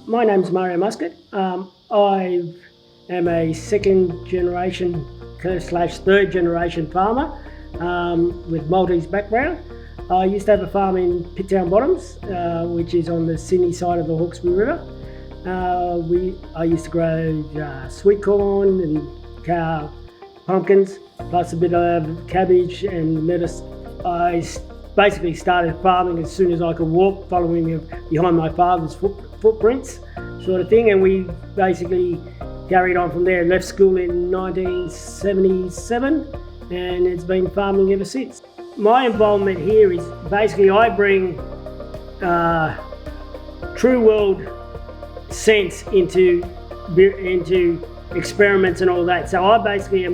My name's Mario Muscat. I am a second generation / third generation farmer with Maltese background. I used to have a farm in Pittown Bottoms, which is on the Sydney side of the Hawkesbury River. I used to grow sweet corn and pumpkins, plus a bit of cabbage and lettuce. I basically started farming as soon as I could walk, following behind my father's footprints, sort of thing, and we basically carried on from there. Left school in 1977 and it's been farming ever since. My involvement here is basically I bring true world sense into experiments and all that. So I basically I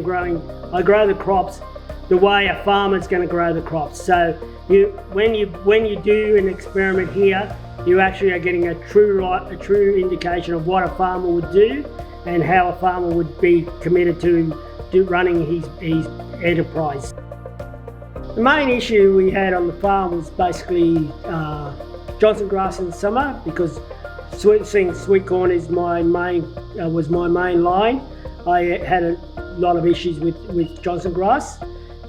grow the crops the way a farmer's going to grow the crops. So when you do an experiment here, you actually are getting a true indication of what a farmer would do and how a farmer would be committed to running his enterprise. The main issue we had on the farm was basically Johnson grass in the summer, because sweet corn is was my main line. I had a lot of issues with Johnson grass,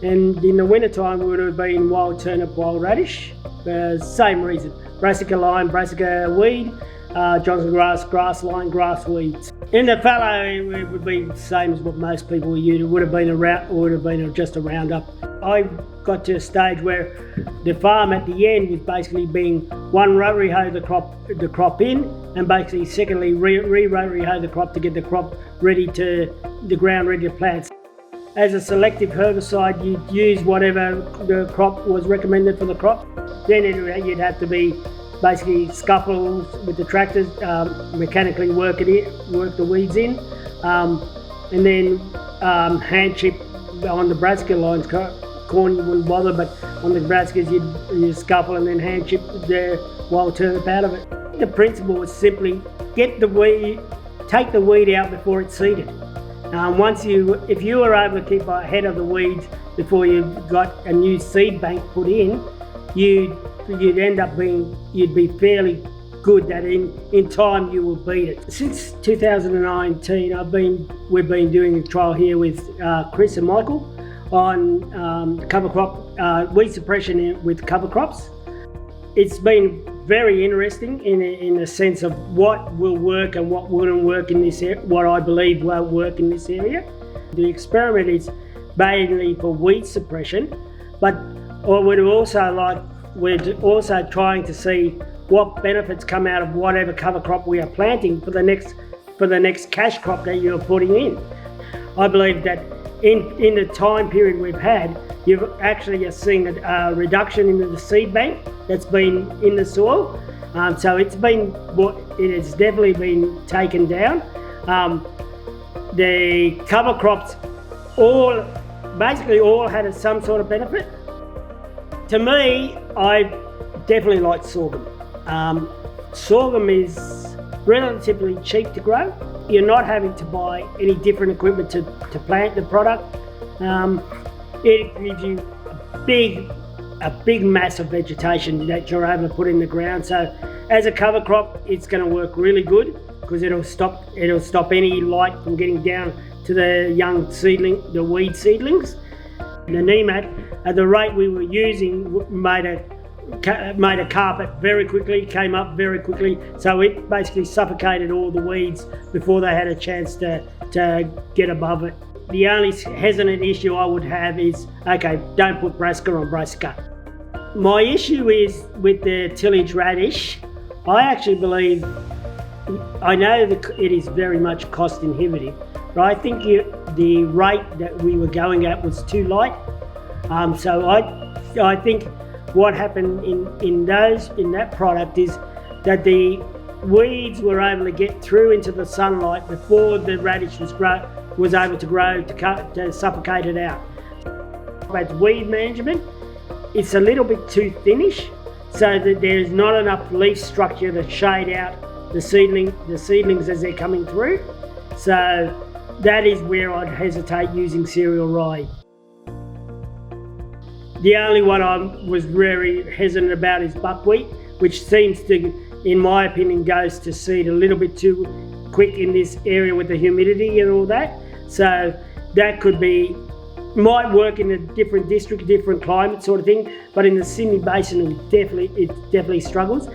and in the winter time it would have been wild turnip, wild radish. Same reason: brassica lime, brassica weed, Johnson grass line, grass weeds. In the fallow, it would be the same as what most people would use. It would have been just a roundup. I got to a stage where the farm at the end was basically being one rotary hoe the crop in, and basically secondly rotary hoe the crop to get the crop ready to the ground ready to plant. As a selective herbicide, you'd use whatever the crop was recommended for the crop. Then you'd have to be basically scuffles with the tractors, mechanically work the weeds in, and then hand chip on the brassica lines. Corn you wouldn't bother, but on the brassicas you'd scuffle and then hand chip the wild turnip out of it. The principle was simply take the weed out before it's seeded. If you were able to keep ahead of the weeds before you got a new seed bank put in, you'd be fairly good that in time you will beat it. Since 2019, we've been doing a trial here with Chris and Michael on cover crop weed suppression with cover crops. It's been very interesting in the sense of what will work and what wouldn't work in this area, what I believe won't work in this area. The experiment is mainly for weed suppression, but we're also trying to see what benefits come out of whatever cover crop we are planting for the next cash crop that you're putting in. I believe that in the time period we've had, you've actually seen a reduction in the seed bank that's been in the soil. So it has definitely been taken down. The cover crops basically all had some sort of benefit. To me, I definitely like sorghum. Sorghum is relatively cheap to grow. You're not having to buy any different equipment to plant the product. It gives you a big mass of vegetation that you're able to put in the ground. So as a cover crop, it's going to work really good because it'll stop any light from getting down to the young the weed seedlings. The nemat, at the rate we were using, made a carpet very quickly, came up very quickly, so it basically suffocated all the weeds before they had a chance to get above it. The only hesitant issue I would have is, okay, don't put brassica on brassica. My issue is with the tillage radish. I actually believe, I know that it is very much cost inhibitive, but I think the rate that we were going at was too light. So I think what happened in that product is that the weeds were able to get through into the sunlight before the radish was able to grow to suffocate it out. But weed management, it's a little bit too thinnish, so that there's not enough leaf structure to shade out the seedlings as they're coming through. So that is where I'd hesitate using cereal rye. The only one I was very hesitant about is buckwheat, which seems to in my opinion, goes to seed a little bit too quick in this area with the humidity and all that. So that could be, might work in a different district, different climate sort of thing, but in the Sydney Basin it definitely struggles.